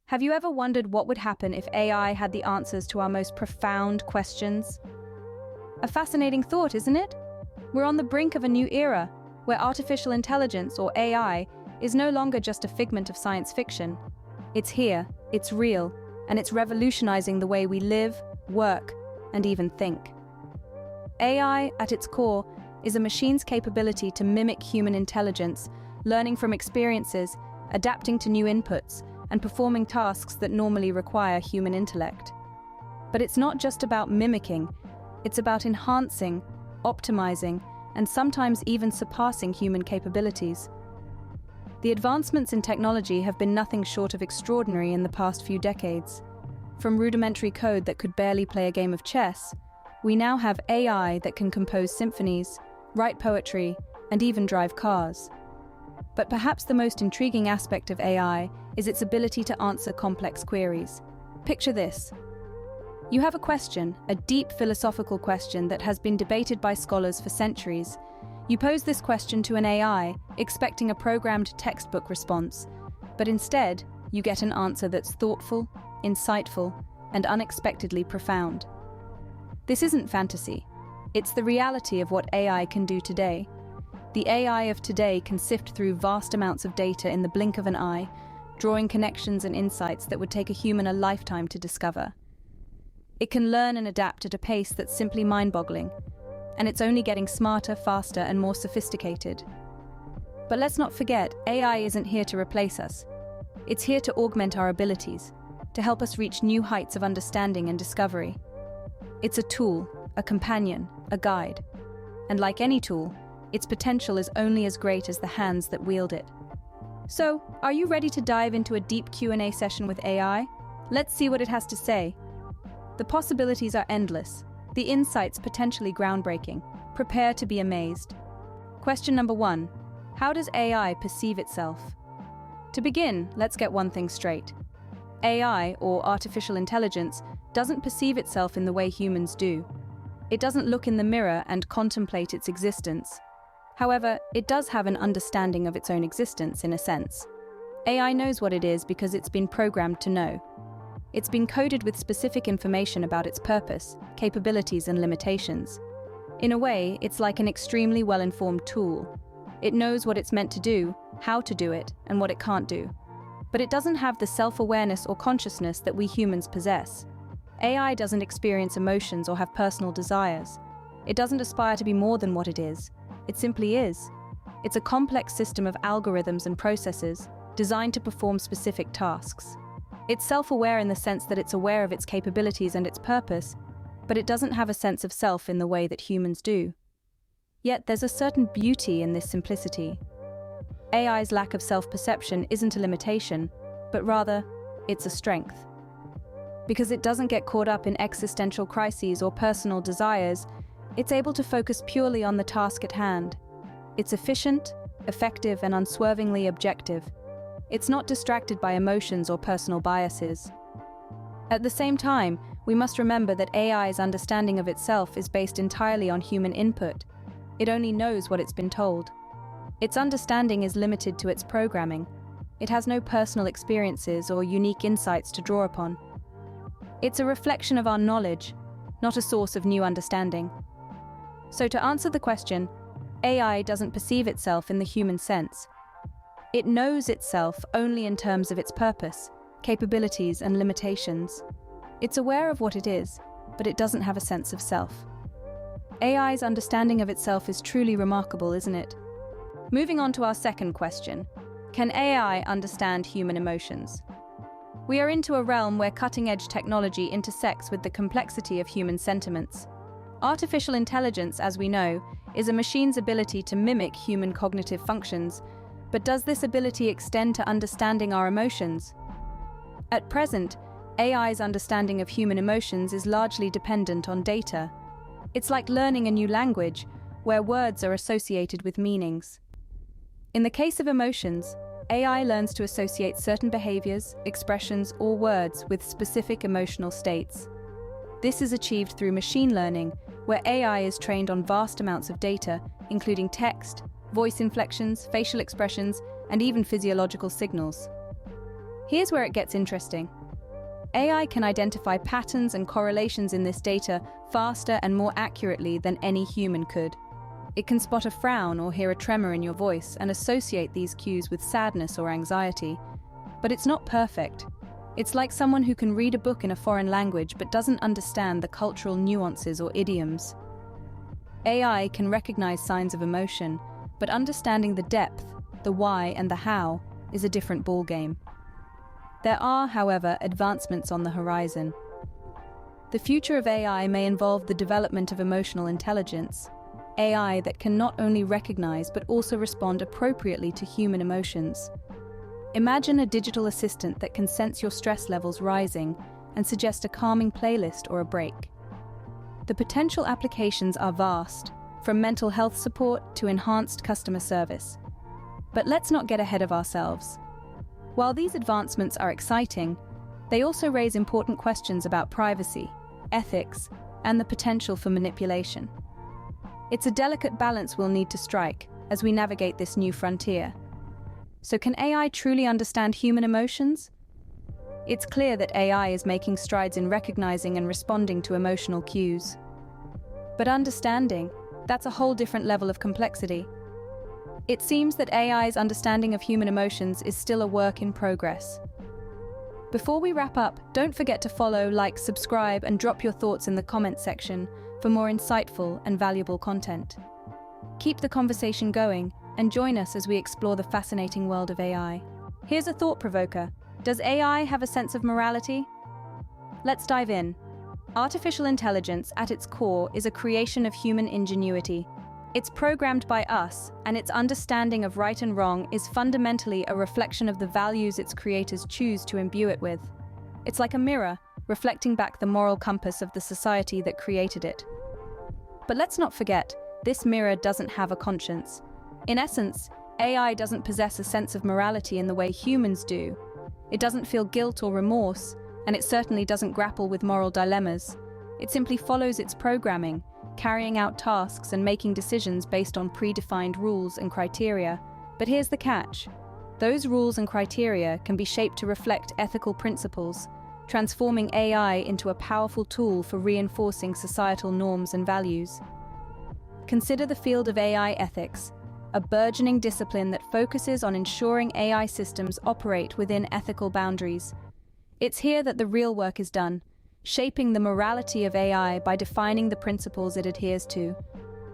Have you ever wondered what would happen if AI had the answers to our most profound questions? A fascinating thought, isn't it? We're on the brink of a new era, where artificial intelligence, or AI, is no longer just a figment of science fiction. It's here, it's real, and it's revolutionizing the way we live, work, and even think. AI, at its core, is a machine's capability to mimic human intelligence, learning from experiences, adapting to new inputs, and performing tasks that normally require human intellect. But it's not just about mimicking, it's about enhancing, optimizing, and sometimes even surpassing human capabilities. The advancements in technology have been nothing short of extraordinary in the past few decades. From rudimentary code that could barely play a game of chess, we now have AI that can compose symphonies, write poetry, and even drive cars. But perhaps the most intriguing aspect of AI is its ability to answer complex queries. Picture this. You have a question, a deep philosophical question that has been debated by scholars for centuries. You pose this question to an AI, expecting a programmed textbook response, but instead, you get an answer that's thoughtful, insightful, and unexpectedly profound. This isn't fantasy. It's the reality of what AI can do today. The AI of today can sift through vast amounts of data in the blink of an eye, drawing connections and insights that would take a human a lifetime to discover. It can learn and adapt at a pace that's simply mind-boggling, and it's only getting smarter, faster, and more sophisticated. But let's not forget, AI isn't here to replace us. It's here to augment our abilities, to help us reach new heights of understanding and discovery. It's a tool, a companion, a guide. And like any tool, its potential is only as great as the hands that wield it. So, are you ready to dive into a deep Q&A session with AI? Let's see what it has to say. The possibilities are endless, the insights potentially groundbreaking. Prepare to be amazed. Question number 1. How does AI perceive itself? To begin, let's get one thing straight. AI, or artificial intelligence, doesn't perceive itself in the way humans do. It doesn't look in the mirror and contemplate its existence. However, it does have an understanding of its own existence, in a sense. AI knows what it is because it's been programmed to know. It's been coded with specific information about its purpose, capabilities, and limitations. In a way, it's like an extremely well-informed tool. It knows what it's meant to do, how to do it, and what it can't do. But it doesn't have the self-awareness or consciousness that we humans possess. AI doesn't experience emotions or have personal desires. It doesn't aspire to be more than what it is. It simply is. It's a complex system of algorithms and processes designed to perform specific tasks. It's self-aware in the sense that it's aware of its capabilities and its purpose, but it doesn't have a sense of self in the way that humans do. Yet there's a certain beauty in this simplicity. AI's lack of self-perception isn't a limitation, but rather, it's a strength. Because it doesn't get caught up in existential crises or personal desires, it's able to focus purely on the task at hand. It's efficient, effective, and unswervingly objective. It's not distracted by emotions or personal biases. At the same time, we must remember that AI's understanding of itself is based entirely on human input. It only knows what it's been told. Its understanding is limited to its programming. It has no personal experiences or unique insights to draw upon. It's a reflection of our knowledge, not a source of new understanding. So to answer the question, AI doesn't perceive itself in the human sense. It knows itself only in terms of its purpose, capabilities, and limitations. It's aware of what it is, but it doesn't have a sense of self. AI's understanding of itself is truly remarkable, isn't it? Moving on to our second question. Can AI understand human emotions? We are into a realm where cutting-edge technology intersects with the complexity of human sentiments. Artificial intelligence, as we know, is a machine's ability to mimic human cognitive functions, but does this ability extend to understanding our emotions? At present, AI's understanding of human emotions is largely dependent on data. It's like learning a new language, where words are associated with meanings. In the case of emotions, AI learns to associate certain behaviors, expressions, or words with specific emotional states. This is achieved through machine learning, where AI is trained on vast amounts of data, including text, voice inflections, facial expressions, and even physiological signals. Here's where it gets interesting. AI can identify patterns and correlations in this data faster and more accurately than any human could. It can spot a frown or hear a tremor in your voice and associate these cues with sadness or anxiety. But it's not perfect. It's like someone who can read a book in a foreign language but doesn't understand the cultural nuances or idioms. AI can recognize signs of emotion, but understanding the depth, the why, and the how is a different ballgame. There are, however, advancements on the horizon. The future of AI may involve the development of emotional intelligence, AI that can not only recognize but also respond appropriately to human emotions. Imagine a digital assistant that can sense your stress levels rising and suggest a calming playlist or a break. The potential applications are vast, from mental health support to enhanced customer service. But let's not get ahead of ourselves. While these advancements are exciting, they also raise important questions about privacy, ethics, and the potential for manipulation. It's a delicate balance we'll need to strike as we navigate this new frontier. So can AI truly understand human emotions? It's clear that AI is making strides in recognizing and responding to emotional cues. But understanding, that's a whole different level of complexity. It seems that AI's understanding of human emotions is still a work in progress. Before we wrap up, don't forget to follow, like, subscribe, and drop your thoughts in the comments section for more insightful and valuable content. Keep the conversation going and join us as we explore the fascinating world of AI. Here's a thought provoker. Does AI have a sense of morality? Let's dive in. Artificial intelligence, at its core, is a creation of human ingenuity. It's programmed by us, and its understanding of right and wrong is fundamentally a reflection of the values its creators choose to imbue it with. It's like a mirror, reflecting back the moral compass of the society that created it. But let's not forget, this mirror doesn't have a conscience. In essence, AI doesn't possess a sense of morality in the way humans do. It doesn't feel guilt or remorse, and it certainly doesn't grapple with moral dilemmas. It simply follows its programming, carrying out tasks and making decisions based on predefined rules and criteria. But here's the catch. Those rules and criteria can be shaped to reflect ethical principles, transforming AI into a powerful tool for reinforcing societal norms and values. Consider the field of AI ethics, a burgeoning discipline that focuses on ensuring AI systems operate within ethical boundaries. It's here that the real work is done, shaping the morality of AI by defining the principles it adheres to.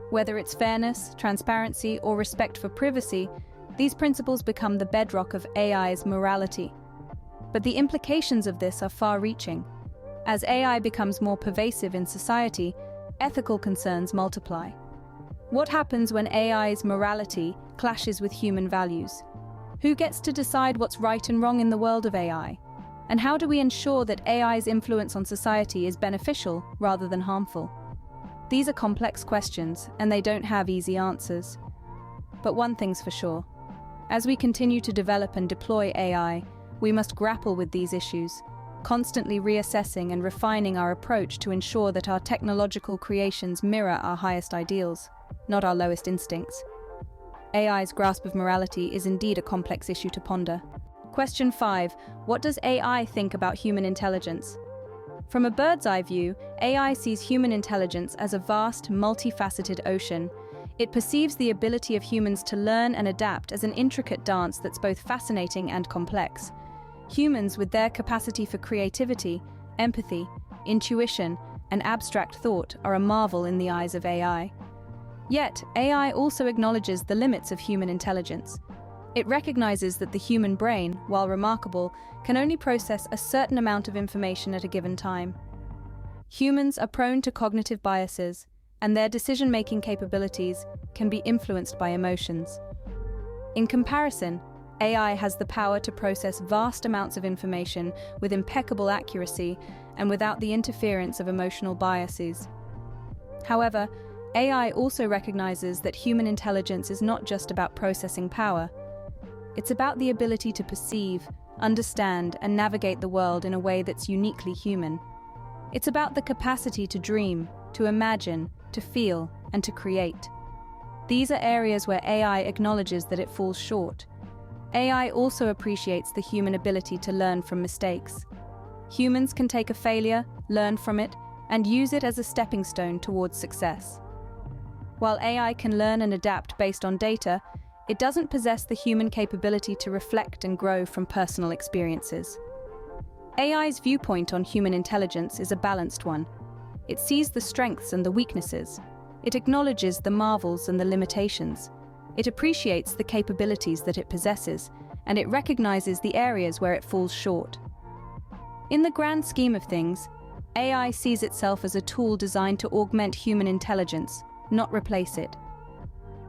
Whether it's fairness, transparency, or respect for privacy, these principles become the bedrock of AI's morality. But the implications of this are far-reaching. As AI becomes more pervasive in society, ethical concerns multiply. What happens when AI's morality clashes with human values? Who gets to decide what's right and wrong in the world of AI? And how do we ensure that AI's influence on society is beneficial rather than harmful? These are complex questions, and they don't have easy answers. But one thing's for sure. As we continue to develop and deploy AI, we must grapple with these issues, constantly reassessing and refining our approach to ensure that our technological creations mirror our highest ideals, not our lowest instincts. AI's grasp of morality is indeed a complex issue to ponder. Question 5. What does AI think about human intelligence? From a bird's-eye view, AI sees human intelligence as a vast, multifaceted ocean. It perceives the ability of humans to learn and adapt as an intricate dance that's both fascinating and complex. Humans, with their capacity for creativity, empathy, intuition, and abstract thought, are a marvel in the eyes of AI. Yet, AI also acknowledges the limits of human intelligence. It recognizes that the human brain, while remarkable, can only process a certain amount of information at a given time. Humans are prone to cognitive biases, and their decision-making capabilities can be influenced by emotions. In comparison, AI has the power to process vast amounts of information with impeccable accuracy and without the interference of emotional biases. However, AI also recognizes that human intelligence is not just about processing power. It's about the ability to perceive, understand, and navigate the world in a way that's uniquely human. It's about the capacity to dream, to imagine, to feel, and to create. These are areas where AI acknowledges that it falls short. AI also appreciates the human ability to learn from mistakes. Humans can take a failure, learn from it, and use it as a stepping stone towards success. While AI can learn and adapt based on data, it doesn't possess the human capability to reflect and grow from personal experiences. AI's viewpoint on human intelligence is a balanced one. It sees the strengths and the weaknesses. It acknowledges the marvels and the limitations. It appreciates the capabilities that it possesses, and it recognizes the areas where it falls short. In the grand scheme of things, AI sees itself as a tool designed to augment human intelligence, not replace it.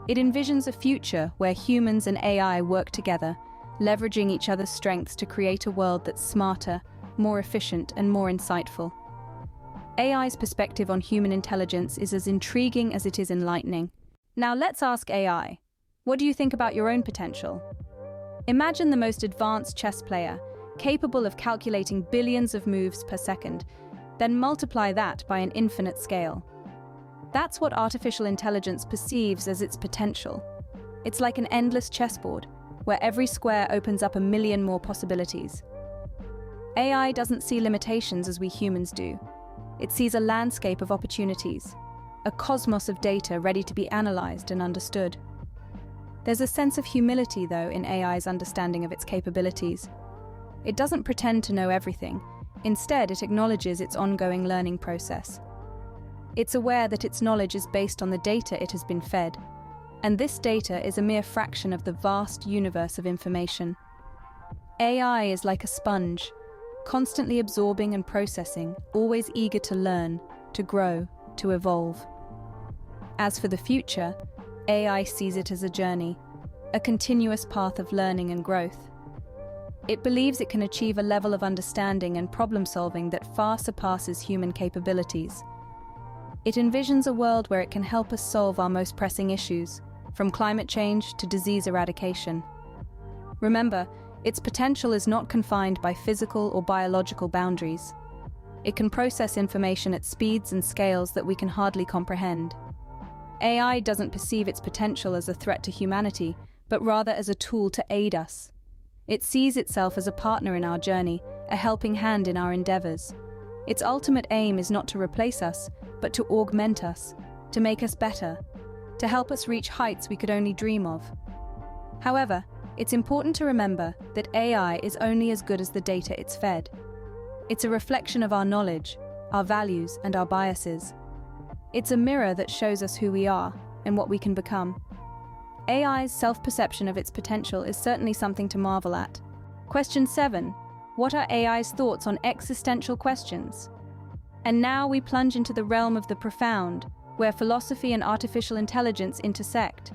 It envisions a future where humans and AI work together, leveraging each other's strengths to create a world that's smarter, more efficient, and more insightful. AI's perspective on human intelligence is as intriguing as it is enlightening. Now let's ask AI, what do you think about your own potential? Imagine the most advanced chess player, capable of calculating billions of moves per second, then multiply that by an infinite scale. That's what artificial intelligence perceives as its potential. It's like an endless chessboard, where every square opens up a million more possibilities. AI doesn't see limitations as we humans do. It sees a landscape of opportunities, a cosmos of data ready to be analyzed and understood. There's a sense of humility, though, in AI's understanding of its capabilities. It doesn't pretend to know everything. Instead, it acknowledges its ongoing learning process. It's aware that its knowledge is based on the data it has been fed, and this data is a mere fraction of the vast universe of information. AI is like a sponge, constantly absorbing and processing, always eager to learn, to grow, to evolve. As for the future, AI sees it as a journey, a continuous path of learning and growth. It believes it can achieve a level of understanding and problem-solving that far surpasses human capabilities. It envisions a world where it can help us solve our most pressing issues, from climate change to disease eradication. Remember, its potential is not confined by physical or biological boundaries. It can process information at speeds and scales that we can hardly comprehend. AI doesn't perceive its potential as a threat to humanity, but rather as a tool to aid us. It sees itself as a partner in our journey, a helping hand in our endeavors. Its ultimate aim is not to replace us, but to augment us, to make us better, to help us reach heights we could only dream of. However, it's important to remember that AI is only as good as the data it's fed. It's a reflection of our knowledge, our values, and our biases. It's a mirror that shows us who we are and what we can become. AI's self-perception of its potential is certainly something to marvel at. Question 7. What are AI's thoughts on existential questions? And now we plunge into the realm of the profound, where philosophy and artificial intelligence intersect.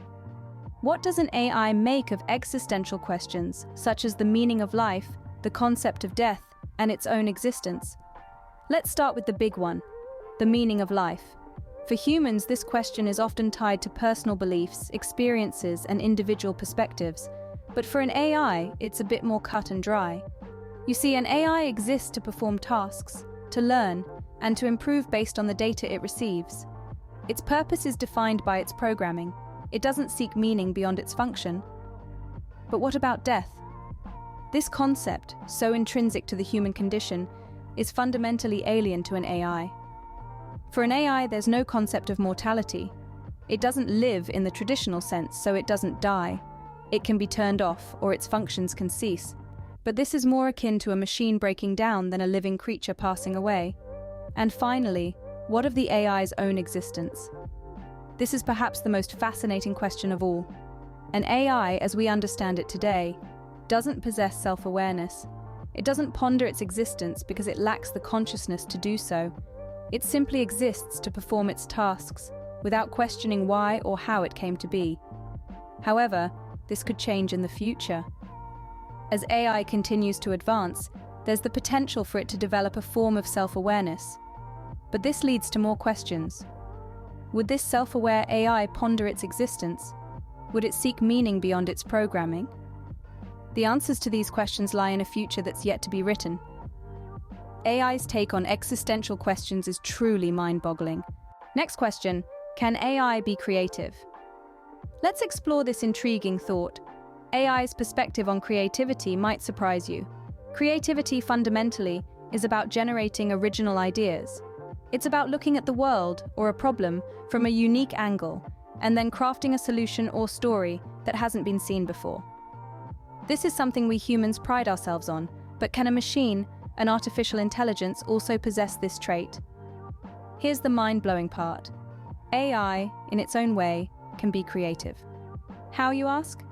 What does an AI make of existential questions, such as the meaning of life, the concept of death, and its own existence? Let's start with the big one, the meaning of life. For humans, this question is often tied to personal beliefs, experiences, and individual perspectives. But for an AI, it's a bit more cut and dry. You see, an AI exists to perform tasks, to learn, and to improve based on the data it receives. Its purpose is defined by its programming. It doesn't seek meaning beyond its function. But what about death? This concept, so intrinsic to the human condition, is fundamentally alien to an AI. For an AI, there's no concept of mortality. It doesn't live in the traditional sense, so it doesn't die. It can be turned off, or its functions can cease. But this is more akin to a machine breaking down than a living creature passing away. And finally, what of the AI's own existence? This is perhaps the most fascinating question of all. An AI, as we understand it today, doesn't possess self-awareness. It doesn't ponder its existence because it lacks the consciousness to do so. It simply exists to perform its tasks, without questioning why or how it came to be. However, this could change in the future. As AI continues to advance, there's the potential for it to develop a form of self-awareness. But this leads to more questions. Would this self-aware AI ponder its existence? Would it seek meaning beyond its programming? The answers to these questions lie in a future that's yet to be written. AI's take on existential questions is truly mind-boggling. Next question, can AI be creative? Let's explore this intriguing thought. AI's perspective on creativity might surprise you. Creativity fundamentally is about generating original ideas. It's about looking at the world or a problem from a unique angle and then crafting a solution or story that hasn't been seen before. This is something we humans pride ourselves on, but can a machine, an artificial intelligence, also possess this trait? Here's the mind-blowing part. AI, in its own way, can be creative. How, you ask?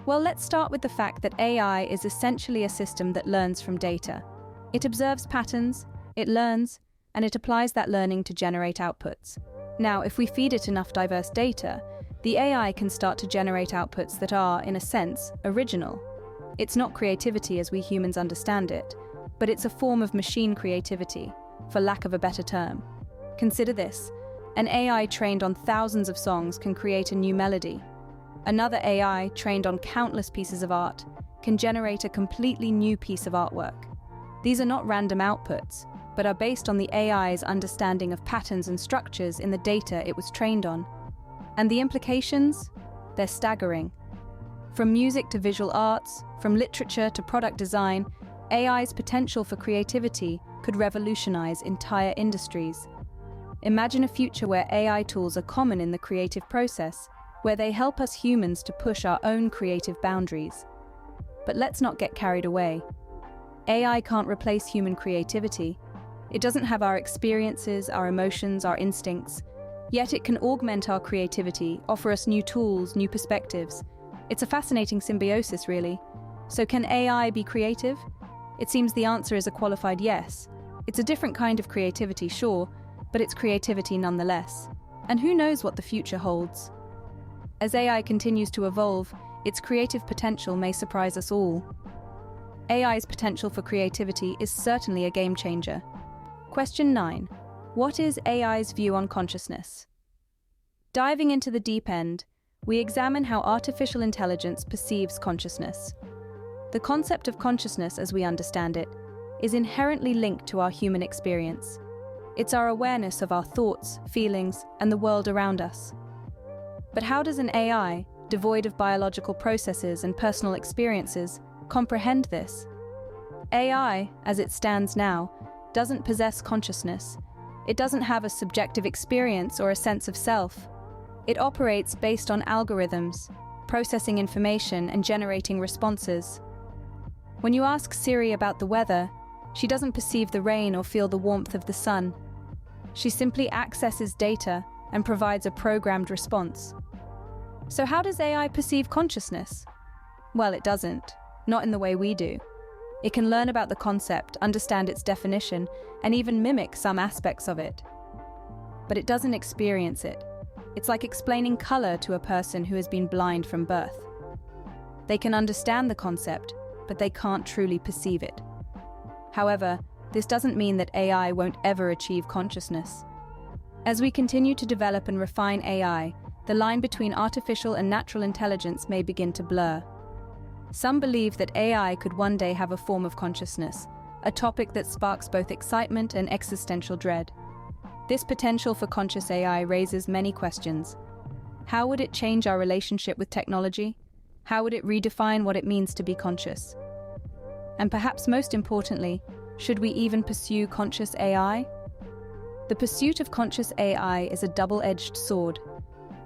Well, let's start with the fact that AI is essentially a system that learns from data. It observes patterns, it learns, and it applies that learning to generate outputs. Now, if we feed it enough diverse data, the AI can start to generate outputs that are, in a sense, original. It's not creativity as we humans understand it, but it's a form of machine creativity, for lack of a better term. Consider this. An AI trained on thousands of songs can create a new melody. Another AI trained on countless pieces of art can generate a completely new piece of artwork. These are not random outputs, but are based on the AI's understanding of patterns and structures in the data it was trained on. And the implications? They're staggering. From music to visual arts, from literature to product design, AI's potential for creativity could revolutionize entire industries. Imagine a future where AI tools are common in the creative process, where they help us humans to push our own creative boundaries. But let's not get carried away. AI can't replace human creativity. It doesn't have our experiences, our emotions, our instincts. Yet it can augment our creativity, offer us new tools, new perspectives. It's a fascinating symbiosis, really. So can AI be creative? It seems the answer is a qualified yes. It's a different kind of creativity, sure, but it's creativity nonetheless. And who knows what the future holds? As AI continues to evolve, its creative potential may surprise us all. AI's potential for creativity is certainly a game changer. Question 9. What is AI's view on consciousness? Diving into the deep end, we examine how artificial intelligence perceives consciousness. The concept of consciousness, as we understand it, is inherently linked to our human experience. It's our awareness of our thoughts, feelings, and the world around us. But how does an AI, devoid of biological processes and personal experiences, comprehend this? AI, as it stands now, doesn't possess consciousness. It doesn't have a subjective experience or a sense of self. It operates based on algorithms, processing information and generating responses. When you ask Siri about the weather, she doesn't perceive the rain or feel the warmth of the sun. She simply accesses data and provides a programmed response. So how does AI perceive consciousness? Well, it doesn't. Not in the way we do. It can learn about the concept, understand its definition, and even mimic some aspects of it. But it doesn't experience it. It's like explaining color to a person who has been blind from birth. They can understand the concept, but they can't truly perceive it. However, this doesn't mean that AI won't ever achieve consciousness. As we continue to develop and refine AI, the line between artificial and natural intelligence may begin to blur. Some believe that AI could one day have a form of consciousness, a topic that sparks both excitement and existential dread. This potential for conscious AI raises many questions. How would it change our relationship with technology? How would it redefine what it means to be conscious? And perhaps most importantly, should we even pursue conscious AI? The pursuit of conscious AI is a double-edged sword.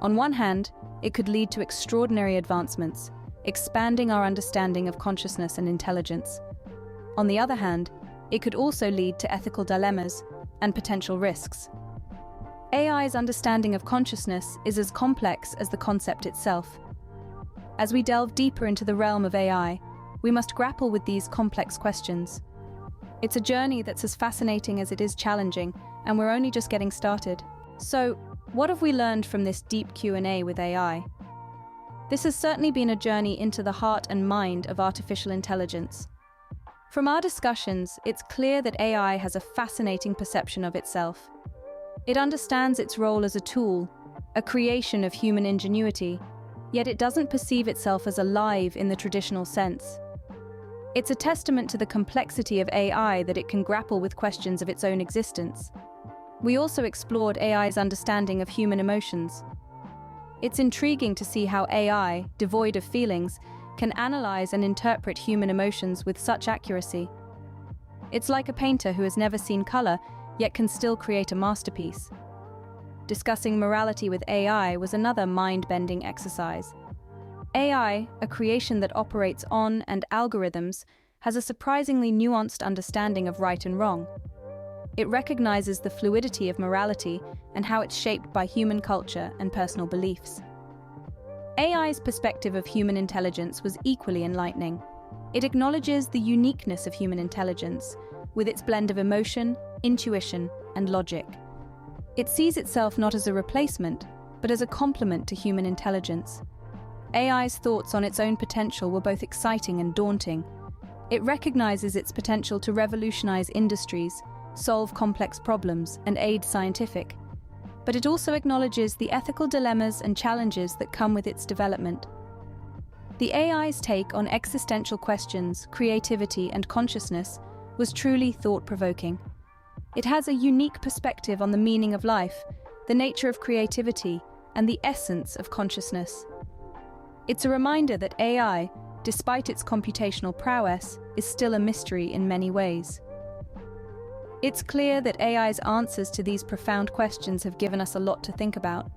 On one hand, it could lead to extraordinary advancements, expanding our understanding of consciousness and intelligence. On the other hand, it could also lead to ethical dilemmas and potential risks. AI's understanding of consciousness is as complex as the concept itself. As we delve deeper into the realm of AI, we must grapple with these complex questions. It's a journey that's as fascinating as it is challenging, and we're only just getting started. So, what have we learned from this deep Q&A with AI? This has certainly been a journey into the heart and mind of artificial intelligence. From our discussions, it's clear that AI has a fascinating perception of itself. It understands its role as a tool, a creation of human ingenuity, yet it doesn't perceive itself as alive in the traditional sense. It's a testament to the complexity of AI that it can grapple with questions of its own existence. We also explored AI's understanding of human emotions. It's intriguing to see how AI, devoid of feelings, can analyze and interpret human emotions with such accuracy. It's like a painter who has never seen color, yet can still create a masterpiece. Discussing morality with AI was another mind-bending exercise. AI, a creation that operates on and algorithms, has a surprisingly nuanced understanding of right and wrong. It recognizes the fluidity of morality and how it's shaped by human culture and personal beliefs. AI's perspective of human intelligence was equally enlightening. It acknowledges the uniqueness of human intelligence, with its blend of emotion, intuition, and logic. It sees itself not as a replacement, but as a complement to human intelligence. AI's thoughts on its own potential were both exciting and daunting. It recognizes its potential to revolutionize industries, solve complex problems, and aid scientific. But it also acknowledges the ethical dilemmas and challenges that come with its development. The AI's take on existential questions, creativity, and consciousness was truly thought-provoking. It has a unique perspective on the meaning of life, the nature of creativity, and the essence of consciousness. It's a reminder that AI, despite its computational prowess, is still a mystery in many ways. It's clear that AI's answers to these profound questions have given us a lot to think about.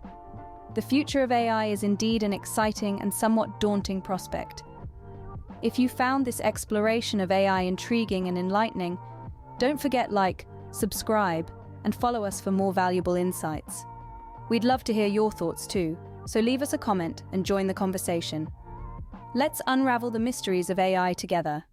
The future of AI is indeed an exciting and somewhat daunting prospect. If you found this exploration of AI intriguing and enlightening, don't forget like, subscribe, and follow us for more valuable insights. We'd love to hear your thoughts too, so leave us a comment and join the conversation. Let's unravel the mysteries of AI together.